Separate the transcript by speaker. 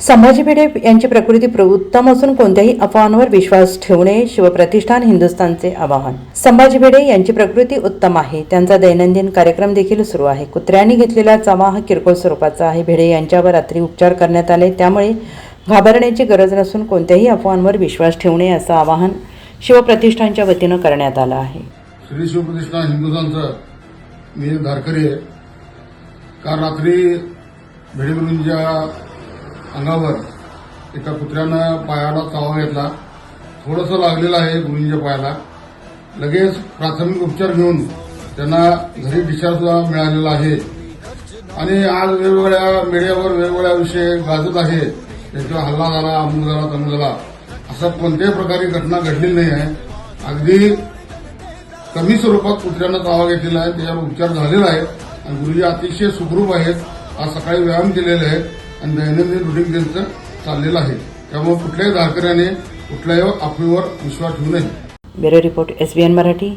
Speaker 1: संभाजी भिडे यांची प्रकृती उत्तम असून कोणत्याही अफवांवर विश्वास ठेवू नये, शिवप्रतिष्ठान हिंदुस्थानचे आवाहन। संभाजी भिडे यांची प्रकृती उत्तम आहे, त्यांचा दैनंदिन कार्यक्रम देखील सुरू आहे। कुत्र्यांनी घेतलेला चावा हा किरकोळ स्वरूपाचा आहे। भिडे यांच्यावर रात्री उपचार करण्यात आले, त्यामुळे घाबरण्याची गरज नसून कोणत्याही अफवांवर विश्वास ठेवू नये असं आवाहन शिवप्रतिष्ठानच्या वतीनं करण्यात आलं आहे।
Speaker 2: श्री शिवप्रतिष्ठान हिंदुस्थानचं मी एक धारकरी आहे। काल रात्री भिडे गुरूंच्या अंगावर एका कुत्र्यानं पायाला चावा घेतला, थोडंसं लागलेलं आहे गुरूंच्या पायाला। लगेच प्राथमिक उपचार घेऊन त्यांना घरी डिस्चार्ज मिळालेला आहे आणि आज वेगवेगळ्या मीडियावर वेगवेगळ्या विषय गाजत आहे, त्यांच्यावर हल्ला झाला, अमुक झाला, तमुक झाला, असं कोणत्याही प्रकारे घटना घडलेली नाही आहे। अगदी कमी स्वरूपात कुत्र्यानं चावा घेतलेला आहे, त्याच्यावर उपचार झालेला आहे आणि गुरुजी अतिशय सुखरूप आहेत। आज सकाळी व्यायाम केलेले आहेत आणि दैनंदिन रुटीन त्यांचं चाललेलं आहे। त्यामुळे कुठल्याही धारकऱ्याने कुठल्याही अफवेवर विश्वास ठेवू नये।
Speaker 1: Bureau report SBN Marathi.